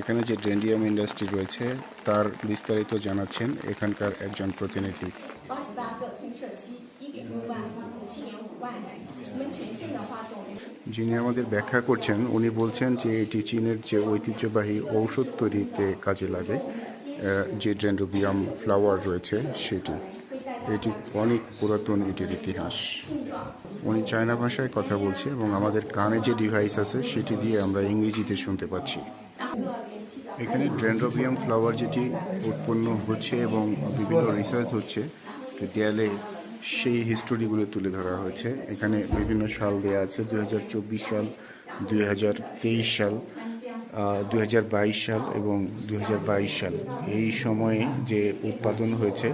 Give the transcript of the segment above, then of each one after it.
এখানে যে ডেন্ডিয়াম ইন্ডাস্ট্রি রয়েছে তার বিস্তারিত জানাচ্ছেন এখানকার একজন প্রতিনিধি। যিনি আমাদের ব্যাখ্যা করছেন উনি বলছেন যে এটি চীনের যে ঐতিহ্যবাহী ঔষধ তৈরিতে কাজে লাগে, যে ডেন্ড্রোবিয়াম ফ্লাওয়ার রয়েছে সেটি, এটি অনেক পুরাতন এটির ইতিহাস। উনি চায়না ভাষায় কথা বলছে এবং আমাদের কানে যে ডিভাইস আছে সেটি দিয়ে আমরা ইংরেজিতে শুনতে পাচ্ছি। এখানে ডেন্ড্রোবিয়াম ফ্লাওয়ার যেটি উৎপন্ন হচ্ছে এবং বিভিন্ন রিসার্চ হচ্ছে দেয়ালে সেই হিস্টোরিগুলো তুলে ধরা হয়েছে। এখানে বিভিন্ন সাল দেওয়া আছে, 2024 সাল, 2023 সাল, 2022 সাল এবং 2022 সাল। এই সময়ে যে উৎপাদন হয়েছে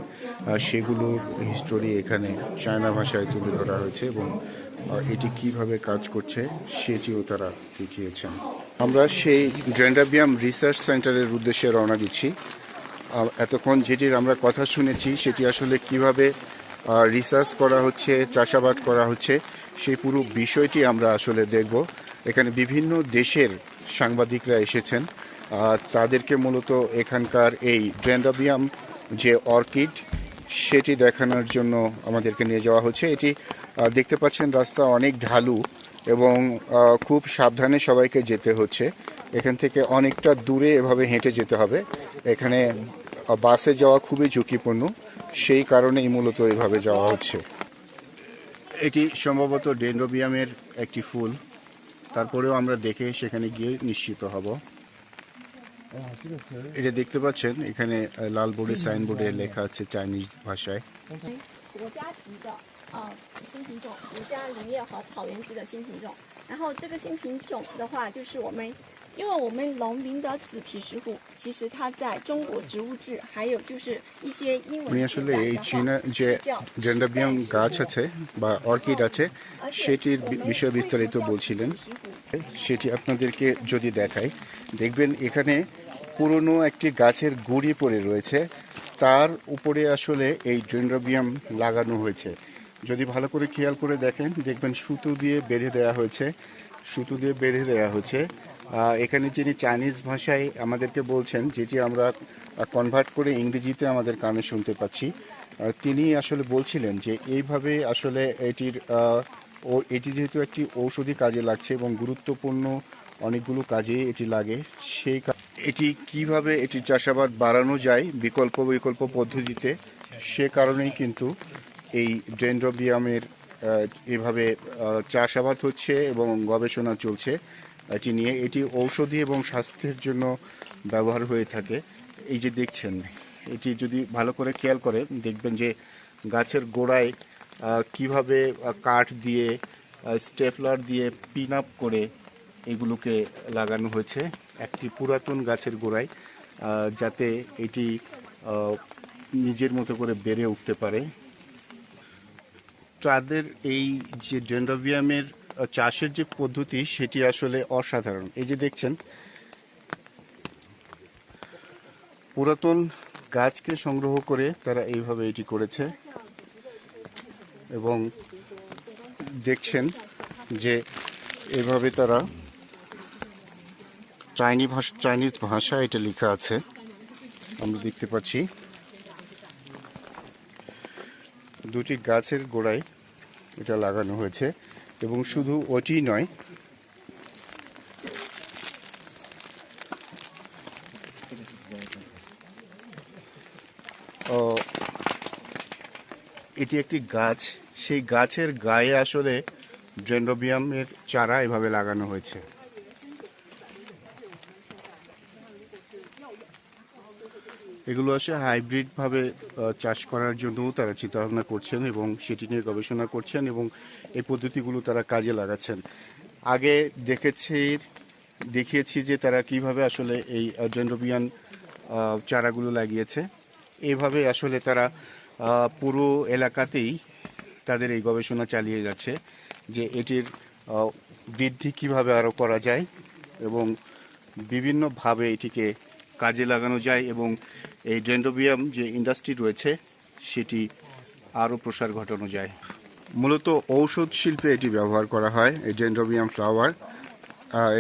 সেগুলোর হিস্টোরি এখানে চায়না ভাষায় তুলে ধরা হয়েছে এবং এটি কিভাবে কাজ করছে সেটিও তারা দেখিয়েছেন। আমরা সেই ডেন্ড্রোবিয়াম রিসার্চ সেন্টারের উদ্দেশ্যে রওনা দিচ্ছি। এতক্ষণ যেটির আমরা কথা শুনেছি সেটি আসলে কিভাবে রিসার্চ করা হচ্ছে, চাষাবাদ করা হচ্ছে, সেই পুরো বিষয়টি আমরা আসলে দেখব। এখানে বিভিন্ন দেশের সাংবাদিকরা এসেছেন, তাদেরকে মূলত এখানকার এই ডেন্ড্রোবিয়াম যে অর্কিড সেটি দেখানোর জন্য আমাদেরকে নিয়ে যাওয়া হচ্ছে। এটি দেখতে পাচ্ছেন রাস্তা অনেক ঢালু এবং খুব সাবধানে সবাইকে যেতে হচ্ছে। এখান থেকে অনেকটা দূরে এভাবে হেঁটে যেতে হবে। এখানে বাসে যাওয়া খুবই ঝুঁকিপূর্ণ, সেই কারণেই মূলত এভাবে যাওয়া হচ্ছে। এটি সম্ভবত ডেন্ড্রোবিয়ামের একটি ফুল, তারপরেও আমরা দেখে সেখানে গিয়ে নিশ্চিত হব। এটা দেখতে পাচ্ছেন এখানে লাল বোর্ডে সাইনবোর্ডে লেখা আছে চাইনিজ ভাষায়।新品种吴家林叶和草原质的新品种，然后这个新品种的话，就是因为我们龙鳞的紫皮石斛，其实它在中国植物志，还有就是一些英文উনি আসলে এই চীনা যে ডেন্ড্রোবিয়াম গাছ আছে বা অর্কিড আছে সেটির বিষয়ে বিস্তারিত বলছিলেন। সেটি আপনাদেরকে যদি দেখাই, দেখবেন এখানে পুরনো একটি গাছের গুঁড়ি পড়ে রয়েছে, তার উপরে আসলে এই ডেন্ড্রোবিয়াম লাগানো হয়েছে। যদি ভালো করে খেয়াল করে দেখেন দেখবেন সুতো দিয়ে বেঁধে দেওয়া হয়েছে। এখানে যিনি চাইনিজ ভাষায় আমাদেরকে বলছেন, যেটি আমরা কনভার্ট করে ইংরেজিতে আমাদের কানে শুনতে পাচ্ছি, তিনি আসলে বলছিলেন যে এইভাবে আসলে এটি যেহেতু একটি ঔষধি কাজে লাগছে এবং গুরুত্বপূর্ণ অনেকগুলো কাজে এটি লাগে, এটি কিভাবে এটি চাষাবাদ বাড়ানো যায় বিকল্প পদ্ধতিতে, সে কারণেই কিন্তু এই ডেন্ড্রোবিয়ামের এভাবে চাষাবাদ হচ্ছে এবং গবেষণা চলছে এটি নিয়ে। এটি ঔষধি এবং স্বাস্থ্যের জন্য ব্যবহার হয়ে থাকে। এই যে দেখছেন, এটি যদি ভালো করে খেয়াল করেন দেখবেন যে গাছের গোড়ায় কিভাবে কাঠ দিয়ে স্টেপলার দিয়ে পিন আপ করে এগুলোকে লাগানো হয়েছে একটি পুরাতন গাছের গোড়ায়, যাতে এটি নিজের মতো করে বেড়ে উঠতে পারে। তাদের এই যে ডেন্ড্রোবিয়ামের চাষের যে পদ্ধতি সেটি আসলে অসাধারণ। এই যে দেখছেন পুরাতন গাছকে সংগ্রহ করে তারা এইভাবে এটি করেছে এবং দেখছেন যে এভাবে তারা চাইনিজ ভাষা এটা লেখা আছে, আমরা দেখতে পাচ্ছি। দুটি গাছের গোড়ায় এটা লাগানো হয়েছে এবং শুধু ওটি নয়, এটি একটি গাছ, সেই গাছের গায়ে আসলে ডেন্ড্রোবিয়ামের চারা এভাবে লাগানো হয়েছে। এগুলো আসলে হাইব্রিডভাবে চাষ করার জন্য তারা চিন্তাভাবনা করছেন এবং সেটি নিয়ে গবেষণা করছেন এবং এই পদ্ধতিগুলো তারা কাজে লাগাচ্ছেন। আগে দেখিয়েছি যে তারা কিভাবে আসলে এই ডেন্ড্রোবিয়াম চারাগুলো লাগিয়েছে। এইভাবে আসলে তারা পুরো এলাকাতেই তাদের এই গবেষণা চালিয়ে যাচ্ছে যে এটির বৃদ্ধি কিভাবে আরও করা যায় এবং বিভিন্নভাবে এটিকে কাজে লাগানো যায় এবং এই ডেন্ড্রোবিয়াম যে ইন্ডাস্ট্রি রয়েছে সেটি আরও প্রসার ঘটানো যায়। মূলত ঔষধ শিল্পে এটি ব্যবহার করা হয়, এই ডেন্ড্রোবিয়াম ফ্লাওয়ার।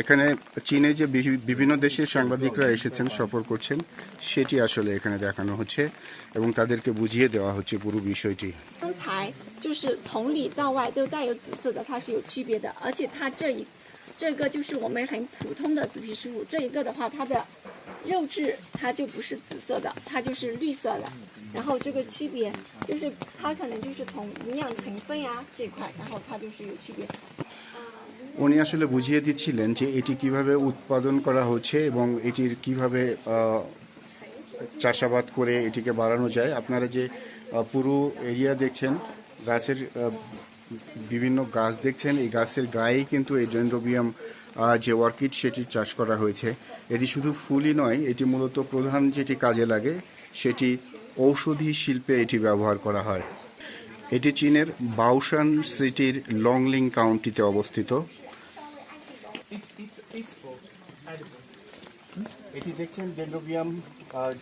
এখানে চীনে যে বিভিন্ন দেশের সাংবাদিকরা এসেছেন সফর করছেন সেটি আসলে এখানে দেখানো হচ্ছে এবং তাদেরকে বুঝিয়ে দেওয়া হচ্ছে পুরো বিষয়টি। 刚才就是从里到外都带有紫色的，它是有区别的，而且它这个就是我们很普通的紫皮石斛，这一个的话，它的肉质它就不是紫色的，它就是绿色的。然后这个区别就是它可能就是从营养成分呀这块，然后它就是有区别。 উনি আসলে বুঝিয়ে দিচ্ছিলেন যে এটি কিভাবে উৎপাদন করা হচ্ছে এবং এটির কিভাবে চাষাবাদ করে এটিকে বাড়ানো যায়। আপনারা যে পুরো এরিয়া দেখছেন গাছের বিভিন্ন গাছ দেখছেন, এই গাছের গায়েই কিন্তু এই ডেনড্রোবিয়াম যে অর্কিড সেটি চাষ করা হয়েছে। এটি শুধু ফুলই নয়, এটি মূলত প্রধান যেটি কাজে লাগে সেটি ঔষধি শিল্পে এটি ব্যবহার করা হয়। এটি চীনের বাওশান সিটির লংলিং কাউন্টিতে অবস্থিত। এটি দেখছেন ডেনড্রোবিয়াম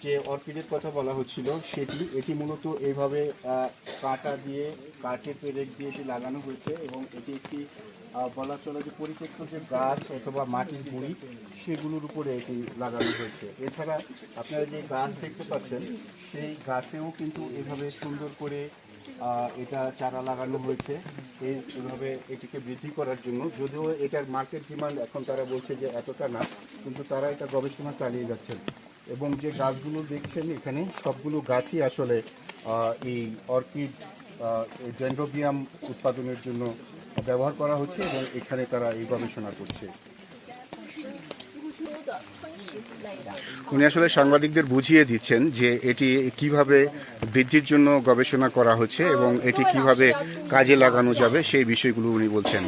যে অর্কিডের কথা বলা হচ্ছিল সেটি, এটি মূলত এইভাবে কাঁটা দিয়ে কাঠের পেরেক দিয়ে এটি লাগানো হয়েছে এবং এটি একটি বলা চলে যে পরিত্যক্ত যে গাছ অথবা মাটির গুঁড়ি সেগুলোর উপরে এটি লাগানো হয়েছে। এছাড়া আপনারা যে গাছ দেখতে পাচ্ছেন সেই গাছেও কিন্তু এভাবে সুন্দর করে এটা চারা লাগানো হয়েছে এইভাবে এটিকে বৃদ্ধি করার জন্য। যদিও এটার মার্কেট ডিমান্ড এখন তারা বলছে যে এতটা না, কিন্তু তারা এটা গবেষণা চালিয়ে যাচ্ছেন। এবং যে গাছগুলো দেখছেন এখানে সবগুলো গাছই আসলে এই অর্কিড ডেনড্রোবিয়াম উৎপাদনের জন্য ব্যবহার করা হচ্ছে এবং এখানে তারা এই গবেষণা করছে। উনি আসলে সাংবাদিকদের বুঝিয়ে দিচ্ছেন যে এটি কিভাবে বৃদ্ধির জন্য গবেষণা করা হচ্ছে এবং এটি কিভাবে কাজে লাগানো যাবে সেই বিষয়গুলো উনি বলছেন।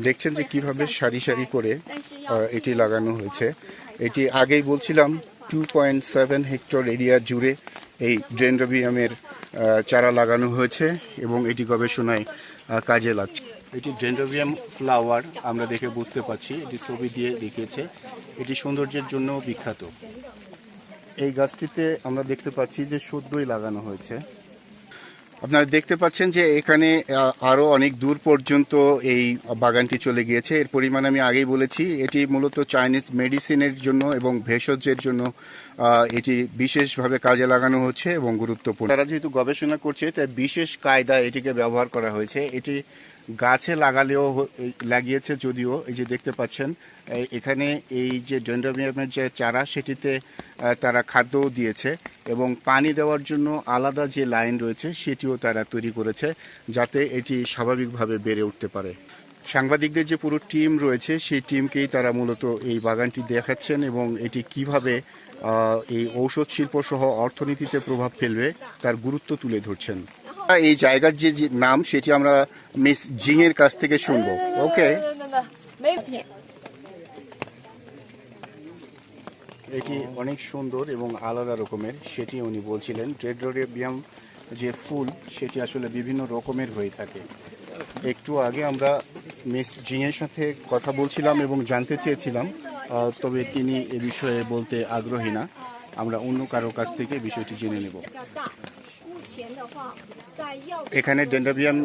দেখছেন যে কিভাবে সারি সারি করে এটি লাগানো হয়েছে। এটি আগেই বলছিলাম 2.7 হেক্টর এরিয়া জুড়ে এই ডেনড্রোবিয়ামের চারা লাগানো হয়েছে এবং এটি গবেষণায় কাজে লাগছে। এটি ডেনড্রোবিয়াম ফ্লাওয়ার আমরা দেখে বুঝতে পারছি, এটি ছবি দিয়ে দেখিয়েছে। এটি সৌন্দর্যের জন্য বিখ্যাত। এই গাছটিতে আমরা দেখতে পাচ্ছি যে সদ্যই লাগানো হয়েছে। আপনারা দেখতে পাচ্ছেন যে এখানে আরও অনেক দূর পর্যন্ত এই বাগানটি চলে গিয়েছে। এর পরিমাণ আমি আগেই বলেছি, এটি মূলত চাইনিজ মেডিসিনের জন্য এবং ভেষজের জন্য এটি বিশেষভাবে কাজে লাগানো হচ্ছে এবং গুরুত্বপূর্ণ। তারা যেহেতু গবেষণা করছে তাই বিশেষ কায়দায় এটিকে ব্যবহার করা হয়েছে। এটি গাছে লাগালেও লাগিয়েছে, যদিও এই যে দেখতে পাচ্ছেন এখানে এই যে ডেনড্রোবিয়ামের যে চারা সেটিতে তারা খাদ্যও দিয়েছে এবং পানি দেওয়ার জন্য আলাদা যে লাইন রয়েছে সেটিও তারা তৈরি করেছে যাতে এটি স্বাভাবিকভাবে বেড়ে উঠতে পারে। সাংবাদিকদের যে পুরো টিম রয়েছে সেই টিমকেই তারা মূলত এই বাগানটি দেখাচ্ছেন এবং এটি কিভাবে এই ঔষধ শিল্প সহ অর্থনীতিতে প্রভাব ফেলবে তার গুরুত্ব তুলে ধরছেন। এই জায়গার যে নাম সেটি আমরা মিস জিং এর কাছ থেকে শুনবো। ওকে, এটি অনেক সুন্দর এবং আলাদা রকমের সেটি উনি বলছিলেন। ডেনড্রোবিয়াম যে ফুল সেটি আসলে বিভিন্ন রকমের হয়ে থাকে। একটু আগে আমরা মিস জিং এর সাথে কথা বলছিলাম এবং জানতে চেয়েছিলাম, তবে তিনি এ বিষয়ে বলতে আগ্রহী না। আমরা অন্য কারো কাছ থেকে বিষয়টি জেনে নেব। এখানে ডেনড্রোবিয়াম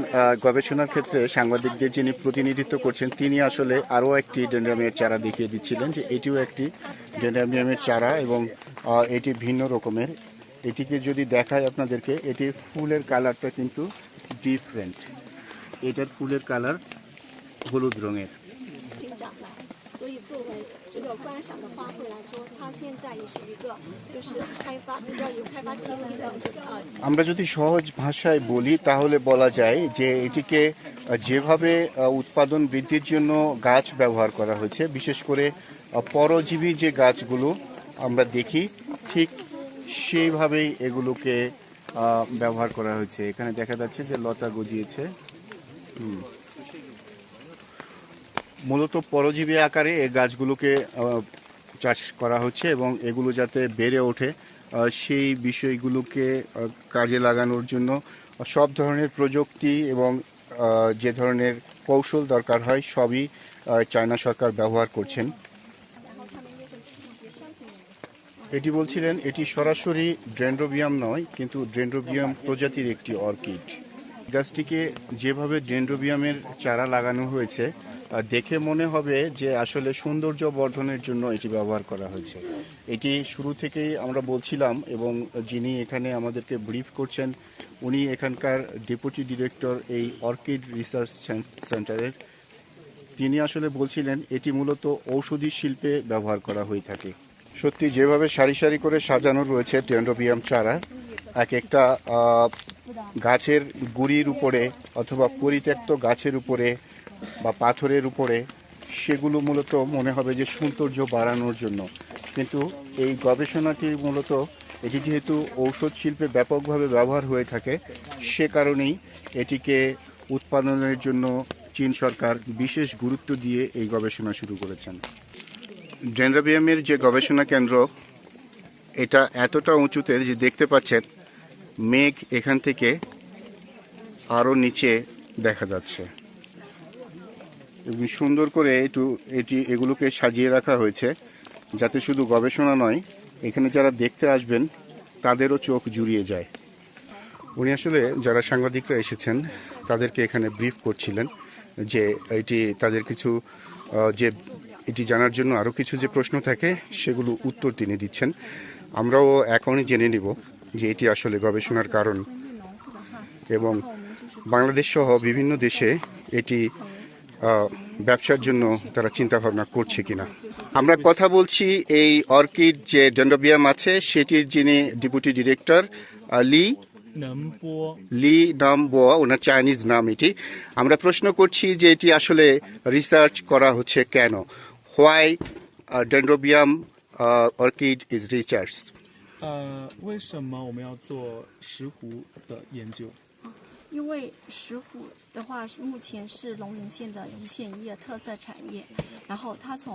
গবেষণার ক্ষেত্রে সাংবাদিকদের যিনি প্রতিনিধিত্ব করছেন তিনি আসলে আরও একটি ডেনড্রোবিয়ামের চারা দেখিয়ে দিচ্ছিলেন যে এটিও একটি ডেনড্রোবিয়ামের চারা এবং এটি ভিন্ন রকমের। এটিকে যদি দেখায় আপনাদেরকে, এটির ফুলের কালারটা কিন্তু ডিফারেন্ট। এটার ফুলের কালার হলুদ রঙের। আমরা যদি সহজ ভাষায় বলি তাহলে বলা যায় যে এটিকে যেভাবে উৎপাদন বৃদ্ধির জন্য গাছ ব্যবহার করা হয়েছে, বিশেষ করে পরজীবী যে গাছগুলো আমরা দেখি ঠিক সেইভাবেই এগুলোকে ব্যবহার করা হয়েছে। এখানে দেখা যাচ্ছে যে লতা গজিয়েছে। মূলত পরজীবী আকারে এই গাছগুলোকে চাষ করা হচ্ছে এবং এগুলো যাতে বেড়ে ওঠে সেই বিষয়গুলোকে কাজে লাগানোর জন্য সব ধরনের প্রযুক্তি এবং যে ধরনের কৌশল দরকার হয় সবই চায়না সরকার ব্যবহার করছেন। এটি বলছিলেন এটি সরাসরি ডেনড্রোবিয়াম নয়, কিন্তু ডেনড্রোবিয়াম প্রজাতির একটি অর্কিড। গাছটিকে যেভাবে ডেনড্রোবিয়ামের চারা লাগানো হয়েছে দেখে মনে হবে যে আসলে সৌন্দর্য বর্ধনের জন্য এটি ব্যবহার করা হয়েছে। এটি শুরু থেকেই আমরা বলছিলাম, এবং যিনি এখানে আমাদেরকে ব্রিফ করছেন উনি এখানকার ডেপুটি ডিরেক্টর এই অর্কিড রিসার্চ সেন্টারের। তিনি আসলে বলছিলেন এটি মূলত ঔষধি শিল্পে ব্যবহার করা হয়ে থাকে। সত্যি যেভাবে সারি সারি করে সাজানো রয়েছে ডেনড্রোবিয়াম চারা, এক একটা গাছের গুড়ির উপরে অথবা পরিত্যক্ত গাছের উপরে বা পাথরের উপরে, সেগুলো মূলত মনে হবে যে সৌন্দর্য বাড়ানোর জন্য। কিন্তু এই গবেষণাটি মূলত এটি যেহেতু ঔষধ শিল্পে ব্যাপকভাবে ব্যবহার হয়ে থাকে, সে কারণেই এটিকে উৎপাদনের জন্য চীন সরকার বিশেষ গুরুত্ব দিয়ে এই গবেষণা শুরু করেছেন। ডেনড্রোবিয়ামের যে গবেষণা কেন্দ্র, এটা এতটা উঁচুতে যে দেখতে পাচ্ছেন মেঘ এখান থেকে আরও নিচে দেখা যাচ্ছে, এবং সুন্দর করে এগুলোকে সাজিয়ে রাখা হয়েছে যাতে শুধু গবেষণা নয়, এখানে যারা দেখতে আসবেন তাদেরও চোখ জুড়িয়ে যায়। উনি আসলে যারা সাংবাদিকরা এসেছেন তাদেরকে এখানে ব্রিফ করছিলেন যে এটি তাদের কিছু যে এটি জানার জন্য আরও কিছু যে প্রশ্ন থাকে সেগুলো উত্তর তিনি দিচ্ছেন। আমরাও এখনই জেনে নিব যে এটি আসলে গবেষণার কারণ, এবং বাংলাদেশ সহ বিভিন্ন দেশে এটি ব্যবসার জন্য তারা চিন্তা ভাবনা করছে কিনা। আমরা কথা বলছি এই অর্কিড যে ডেনড্রোবিয়াম আছে সেটির যিনি ডেপুটি ডিরেক্টর লি নামবো, ওনার চাইনিজ নাম এটি। আমরা প্রশ্ন করছি যে এটি আসলে রিসার্চ করা হচ্ছে কেন, why dendrobium orchid is research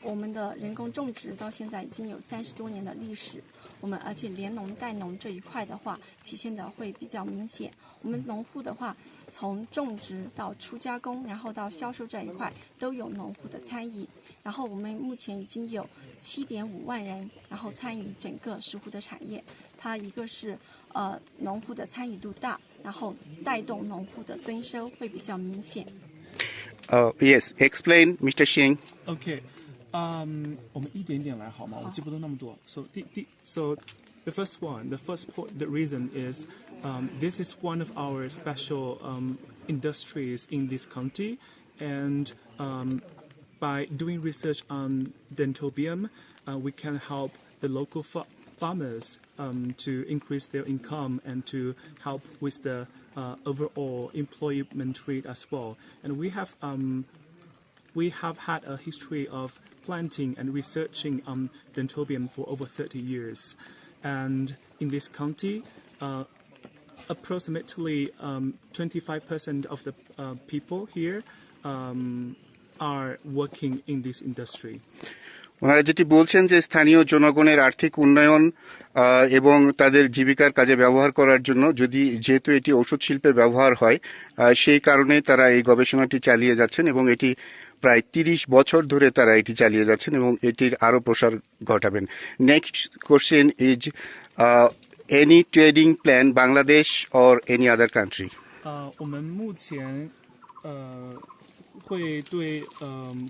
我们的人工种植到现在已经有30多年的历史。我们而且联农带农这一块的话，体现的会比较明显。我们农户的话，从种植到出加工，然后到销售这一块都有农户的参与。然后我们目前已经有7.5万人，然后参与整个石斛的产业。它一个是农户的参与度大，然后带动农户的增收会比较明显。Yes, explain, Mr. Xing. OK，我们一点点来好吗？我记不得那么多。So the first one, the reason is this is one of our special industries in this county, and by doing research on Dentobium, we can help the local farmers to increase their income and to help with the overall employment rate as well. And we have had a history of planting and researching on Dentobium for over 30 years. And in this county, approximately 25% of the people here are working in this industry. ওনারা যেটি বলছেন যে স্থানীয় জনগণের আর্থিক উন্নয়ন এবং তাদের জীবিকার কাজে ব্যবহার করার জন্য যেহেতু এটি ঔষধ শিল্পে ব্যবহার হয়, সেই কারণে তারা এই গবেষণাটি চালিয়ে যাচ্ছেন, এবং এটি প্রায় 30 বছর ধরে তারা এটি চালিয়ে যাচ্ছেন এবং এটির আরও প্রসার ঘটাবেন। Next question is any trading plan Bangladesh or any other country? 我们目前会对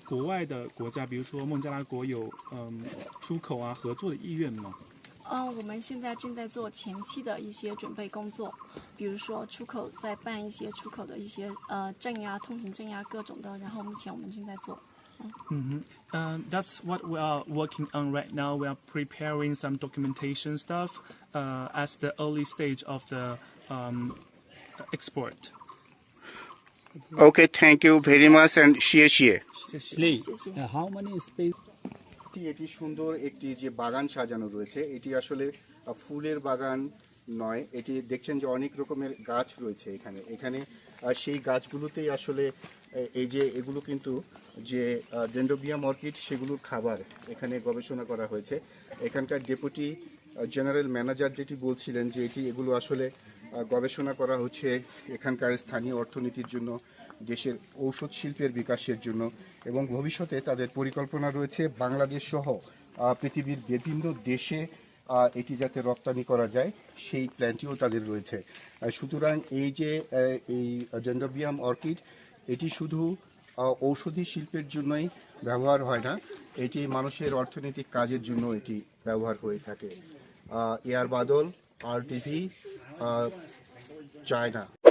国外的国家，比如说孟加拉国有出口啊合作的意愿吗？我们现在正在做前期的一些准备工作，比如说出口在办一些出口的一些证呀、通行证呀各种的，然后目前我们正在做。That's what we are working on right now. We are preparing some documentation stuff as the early stage of the export. Okay, thank you very much and 谢谢。 Please, 谢谢。 how many space? এটি সুন্দর একটি যে বাগান সাজানো রয়েছে, এটি আসলে ফুলের বাগান নয়, এটি দেখছেন যে অনেক রকমের গাছ রয়েছে এখানে সেই গাছগুলোতেই আসলে এই যে এগুলো কিন্তু যে ডেনড্রোবিয়াম অর্কিড সেগুলোর খাবার এখানে গবেষণা করা হয়েছে। এখানকার ডেপুটি জেনারেল ম্যানেজার যেটি বলছিলেন যে এগুলো আসলে গবেষণা করা হচ্ছে এখানকার স্থানীয় অর্থনীতির জন্য, দেশের ঔষধ শিল্পের বিকাশের জন্য, এবং ভবিষ্যতে তাদের পরিকল্পনা রয়েছে বাংলাদেশ সহ পৃথিবীর বিভিন্ন দেশে এটি যাতে রপ্তানি করা যায় সেই প্ল্যানটিও তাদের রয়েছে। সুতরাং এই যে এই ডেনড্রোবিয়াম অর্কিড এটি শুধু ঔষধি শিল্পের জন্যই ব্যবহার হয় না, এটি মানুষের অর্থনৈতিক কাজের জন্য এটি ব্যবহার হয়ে থাকে। এয়ার বাদল, RTV, চায়না।